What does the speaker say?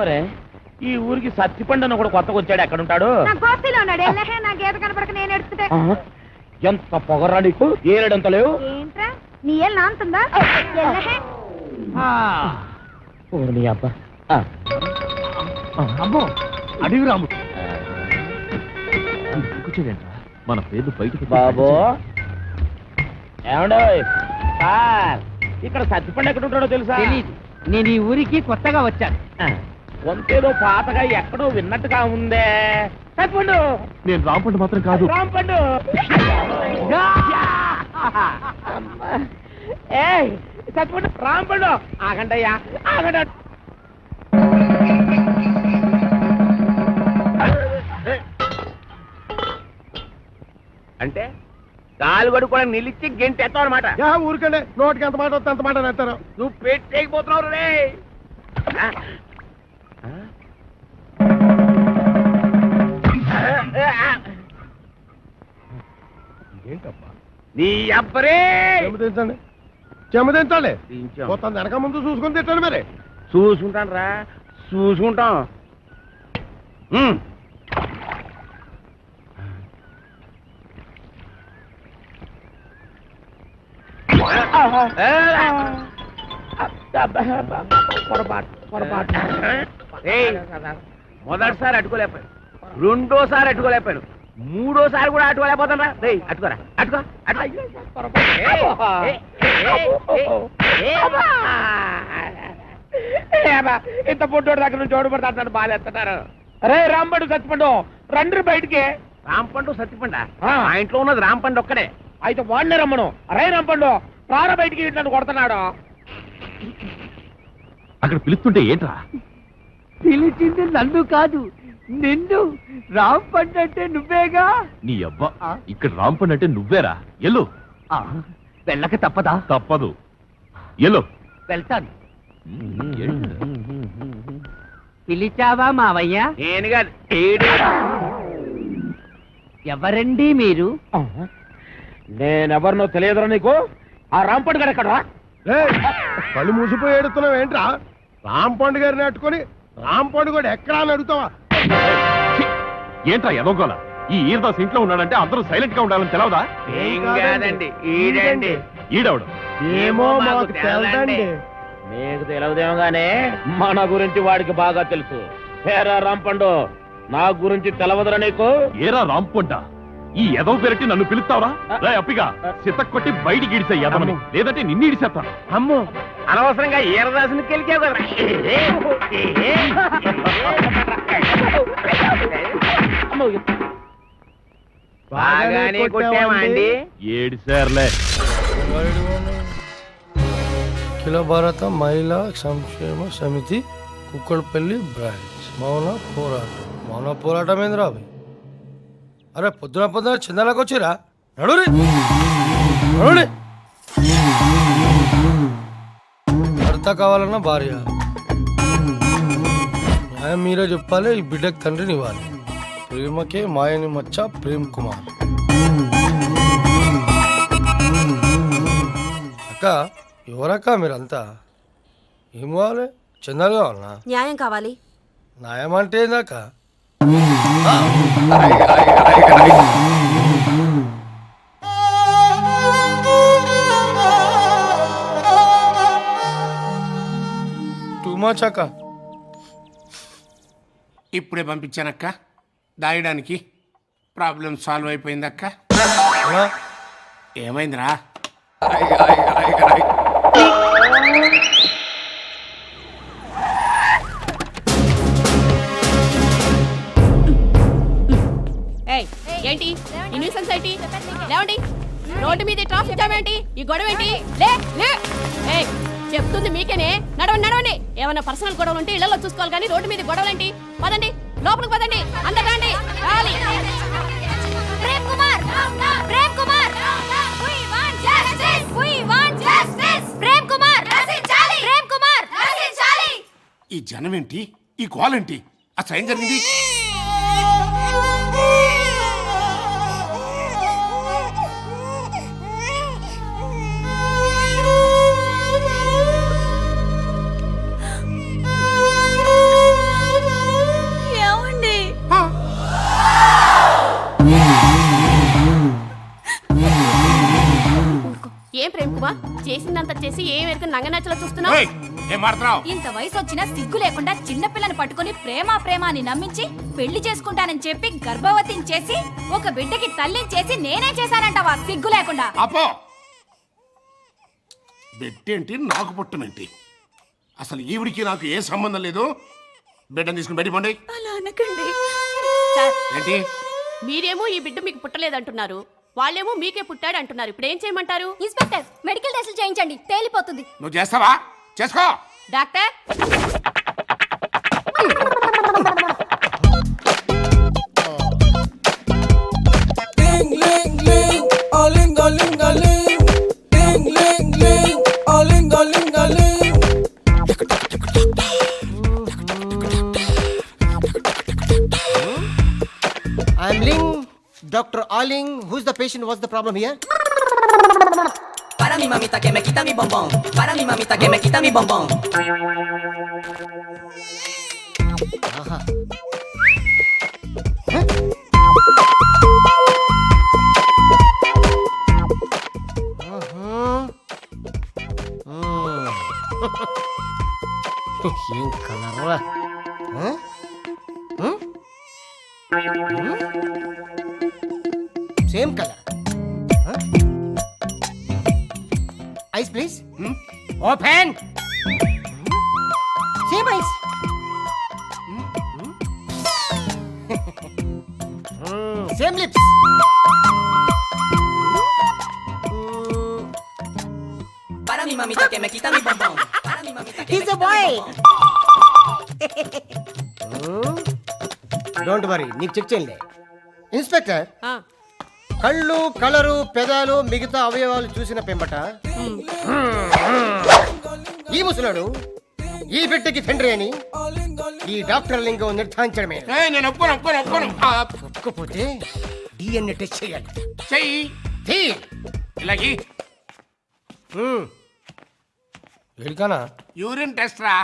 ఒరే ఈ ఊరికి సత్తిపండు కూడా కొత్తగా వచ్చాడు, ఎక్కడుంటాడు? ఎంత పొగరా నీకు, ఏడంత లేవు. నీ ఏళ్ళు నాంతుందా? నీ అబ్బా అమ్మో అడివి రాము కూర్చోలేంట్రా, మన పేర్లు బయటకు. బాబు ఏమండో సార్, ఇక్కడ సత్తిపండు ఎక్కడ ఉంటాడో తెలుసా? తెలీదు, నేను ఈ ఊరికి కొత్తగా వచ్చాను. వంతేదో పాతగా ఎక్కడో విన్నట్టుగా ఉందే. సత్తిపండు. నేను రాంపండు మాత్రం కాదు. రాంపండు. ఏ సత్తిపండు, రాంపండు. ఆగండయ్యా, ఆగండి. అంటే కాలుగడు కూడా నిలిచి గెంటెత్తావు అనమాట. ఊరికండి, నోటికి ఎంత మాట వస్తే అంత మాట నేస్తారు. నువ్వు పెట్టేకపోతున్నావు రే. ఏంటబ్బా నీ అబ్బరే. చెమదించండి, చెమదించాలి. మొత్తం వెనక ముందు చూసుకొని తిట్టండి. మరి చూసుకుంటాను రా, చూసుకుంటాం. మొదటిసారి అట్టుకోలేకపోయాను, రెండోసారి అట్టుకోలేకపోయాను, మూడోసారి కూడా అట్టుకోలేకపోతాను రా. అట్టుకోరా, అట్టుకో. ఇంత పొట్టోడు దగ్గర నుంచి ఓడిపడతాడు, బాగాలేస్తున్నారు. అరే రాంపండు సత్తిపండు రండి బయటికి. రాంపండు సత్తిపండు ఆ ఇంట్లో ఉన్నది రాంపండు ఒక్కడే. అయితే వాడినే రమ్మను. అరే రాంపండు ప్రాణ బయటికి నన్ను కొడుతున్నాడు. అక్కడ పిలుస్తుంటే ఏంట్రా? పిలిచింది నన్ను కాదు, నిన్ను. రాంపండు అంటే నువ్వేగా. నీ అబ్బా, ఇక్కడ రాంపండు అంటే నువ్వేరా. ఎల్లు. వెళ్ళక తప్పదా? తప్పదు, ఎల్లు. వెళ్తాను. పిలిచావా మావయ్య? నేను కాదు. ఎవరండి మీరు? నేనెవరినో తెలియదురా నీకు. ఆ రాంపండు గారు ఎక్కడ? కళ్ళు మూసిపోయి ఏడుతున్నావు ఏంట్రా? రాంపండు గారిని అట్టుకొని రాంపండు కూడా ఎక్కడా అని అడుగుతావా? ఏంట్రా ఎదోగోలా? ఈ ఈరదాస్ ఇంట్లో ఉన్నాడంటే అందరూ సైలెంట్ గా ఉండాలని తెలవదా? ఈడవడు ఏమో మాకు తెలదండి. నీకు తెలియదేమో గానే మన గురించి వాడికి బాగా తెలుసు. ఏరా రాంపండు, నా గురించి తెలవదురా నీకు? ఏరా రాంపంట, ఈ ఎదవ పెరటి నన్ను పిలుస్తావరా? అప్పిగా చిత్త కొట్టి బయటికి ఇడిసే ఎదవని, లేదంటే నిన్ను ఇడిసేస్తాను. అమ్మో, అనవసరంగా ఈరదాసుని గెలిచావు కదా. బాగానే కొట్టావా అండి? ఏడిసార్లే. అఖిల భారత మహిళా సంక్షేమ సమితి కుక్కడపల్లి బ్రాంచ్ మౌన పోరాటం. మౌన పోరాటం ఏంద్రా అవి? అరే పొద్దున పొద్దున చందాలకు వచ్చిరా. నడురి నడురి. భర్త కావాలన్న భార్య, న్యాయం మీరే చెప్పాలి. ఈ బిడ్డకు తండ్రిని ఇవ్వాలి. ప్రేమకే మాయని మచ్చ ప్రేమ్ కుమార్. అక్క ఎవరక్క మీరంతా? ఏం కావాలి? చందాలు కావాలన్నా? న్యాయం కావాలి. న్యాయం అంటే ఏందాక? టూ మచ్ అక్క. ఇప్పుడే పంపించానక్క దాయడానికి. Problem solve అయిపోయిందక్క. ఏమైందిరా? ఏంటి ఈ న్యూసెన్స్ ఏంటి? లేవండి. రోడ్డు మీద ట్రాఫిక్ జామ్ ఏంటి? ఈ గొడవ ఏంటి? లే లే. ఏయ్ చెప్తుంది మీకేనే. నడవండి నడవండి. ఏమైనా పర్సనల్ గొడవలు ఉంటే ఇళ్లలో చూసుకోవాలి కానీ రోడ్డు మీద గొడవలేంటి? పదండి లోపలికి పదండి. అందరు రండి. రావాలి. Prem Kumar, Prem Kumar, we want justice, we want justice. Prem Kumar రక్షించాలి, ప్రేమ్ కుమార్ రక్షించాలి. ఈ జనం ఏంటి? ఈ కాల్ ఏంటి? అసలు ఏం జరిగింది? కుమార్ చేసిందంత చేసి ఏం ఎరుకు నంగనచ్చలో చూస్తున్నావు? ఏయ్, ఏం మాట్లాడుతున్నావ్? ఇంత వయసు వచ్చినా సిగ్గు లేకుండా చిన్న పిల్లని పట్టుకొని ప్రేమ ప్రేమ అని నమ్మించి పెళ్లి చేసుకుంటానని చెప్పి గర్భవతిని చేసి ఒక బిడ్డకి తల్లిని చేసి నేనే చేశానంటావా సిగ్గు లేకుండా? అపో బెట్టేంటి నాకు పుట్టమేంటి? అసలు ఈవిడికి నాకు ఏ సంబంధం లేదు. బిడ్డను తీసుకుని బయట పండి. అలా అనకండి సార్, ఏంటి మీరేమో ఈ బిడ్డ మీకు పుట్టలేదంటున్నారు, వాళ్ళేమో మీకే పుట్టాడు అంటున్నారు. ఇప్పుడు ఏం చేయమంటారు? ఇన్స్పెక్టర్ మెడికల్ టెస్టులు చేయించండి, తేలిపోతుంది. నువ్వు చేస్తావా? చేసుకో. Doctor I'm Ling, Dr. Aling. Who's the patient? What's the problem here? Para mi mamita que me quita mi bombón. Para mi mamita que me quita mi bombón. Aha. ఏం కలరా? Same colour. Eyes please. Open. Same eyes. Same lips. Para mi mamita que me quita mi bombón. Para mi mamita que He's me a quita mi boy. bombón. Don't worry, నీకు check చేయండి. Inspector, ఆ, కళ్ళు, colour, పెదాలు, మిగతా అవయవాలు చూసిన పెంబట ఈ ముసలాడు ఈ బిడ్డకి తండ్రి అని ఈ డాక్టర్ లింగం నిర్ధారించడమే. ఏయ్, నేను ఒప్పుకోను. ఒప్పుకోపోతే డిఎన్ఏ టెస్ట్ చేయాలి. చెయ్యి. తీ. ఇలాగి ఎడికానా యూరిన్ టెస్ట్ రా.